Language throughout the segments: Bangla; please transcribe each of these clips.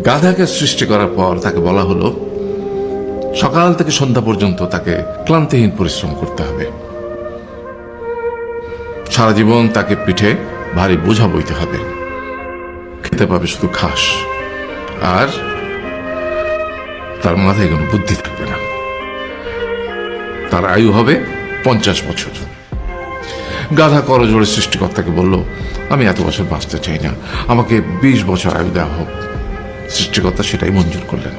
গাধাকে সৃষ্টি করার পর তাকে বলা হলো সকাল থেকে সন্ধ্যা পর্যন্ত তাকে ক্লান্তিহীন পরিশ্রম করতে হবে, সারা জীবন তাকে পিঠে ভারী বোঝা বইতে হবে, খেতে পাবে শুধু ঘাস, আর তার মাথায় কোনো বুদ্ধি থাকবে না। তার আয়ু হবে 50 বছর। গাধা করজোড়ে সৃষ্টিকর্তাকে বলল, আমি এত বছর বাঁচতে চাই না, আমাকে 20 বছর আয়ু দেওয়া হোক। সৃষ্টিকর্তা সেটাই মঞ্জুর করলেন।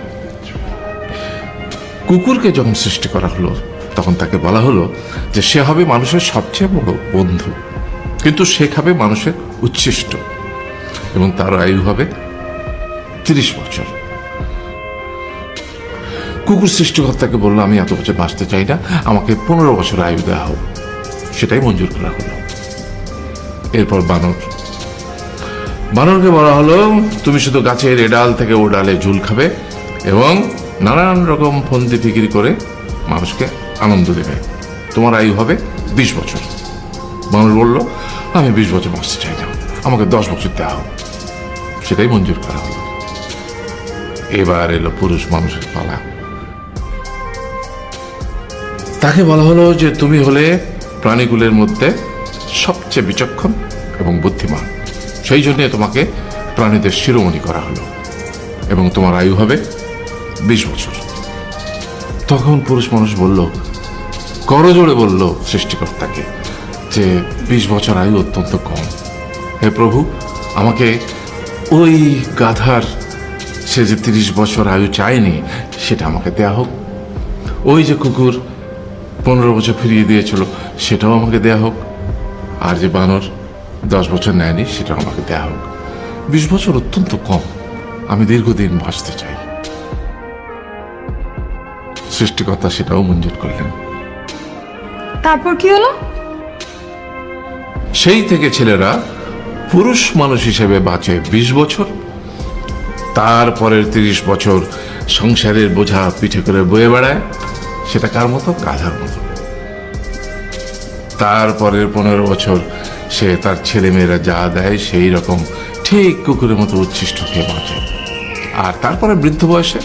কুকুরকে যখন সৃষ্টি করা হলো তখন তাকে বলা হলো যে সে হবে মানুষের সবচেয়ে বড় বন্ধু, কিন্তু সে খাবে মানুষের উচ্ছিষ্ট, এবং তার আয়ু হবে 30 বছর। কুকুর সৃষ্টিকর্তাকে বললো, আমি এত বছর বাঁচতে চাই না, আমাকে 15 বছর আয়ু দেওয়া হোক। সেটাই মঞ্জুর করা হলো। এরপর বানরকে বলা হলো, তুমি শুধু গাছের এ ডাল থেকে ও ডালে ঝুল খাবে এবং নানান রকম ফন্দি ফিকির করে মানুষকে আনন্দ দেবে, তোমার আয়ু হবে 20 বছর। বানর বলল, আমি 20 বছর বাঁচতে চাই না, আমাকে 10 বছর দেওয়া হোক। সেটাই মঞ্জুর করা হলো। এবার এলো পুরুষ মানুষের পালা। তাকে বলা হলো যে তুমি হলে প্রাণীগুলোর মধ্যে সবচেয়ে বিচক্ষণ এবং বুদ্ধিমান, সেই জন্য তোমাকে প্রাণীদের শিরোমণি করা হলো এবং তোমার আয়ু হবে 20 বছর। তখন পুরুষ মানুষ বলল, করজোড়ে বলল সৃষ্টিকর্তাকে যে 20 বছর আয়ু অত্যন্ত কম, হে প্রভু, আমাকে ওই গাধার সে যে 30 বছর আয়ু চায়নি সেটা আমাকে দেয়া হোক, ওই যে কুকুর 15 বছর ফিরিয়ে দিয়েছিল সেটাও আমাকে দেয়া হোক, আর যে বানর 10 বছর নেয়নি সেটাও আমাকে দেয়া হোক। 20 বছর অত্যন্ত কম, আমি দীর্ঘদিন বাঁচতে চাই। সৃষ্টিকর্তা সেটাও মঞ্জুর করলেন। তারপর কি হলো? সেই থেকে ছেলেরা পুরুষ মানুষ হিসেবে বাঁচে 20 বছর, তারপরের 30 বছর সংসারের বোঝা পিঠে করে বয়ে বেড়ায়, সেটা কার মতো? গাধার মতো। তারপরের 15 বছর সে তার ছেলে মেয়েরা যা দেয় সেই রকম ঠিক কুকুরের মতো উচ্ছিষ্ট খেয়ে বাঁচে। আর তারপরে বৃদ্ধ বয়সে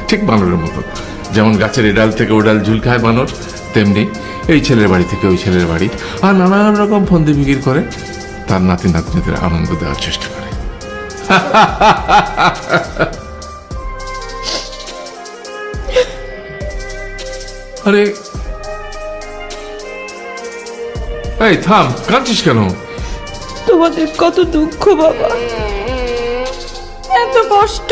ঠিক বানরের মতো, যেমন গাছের এডাল থেকে ওডাল ঝুল খায় বানর, তেমনি এই ছেলের বাড়ি থেকে ওই ছেলের বাড়ি, আর নানান রকম ফন্দি ফিকির করে তার নাতি নাতনিদের আনন্দ দেওয়ার চেষ্টা করে। আরে এই থাম, কাঁদছিস কেন? তোমাদের কত দুঃখ বাবা, এত কষ্ট।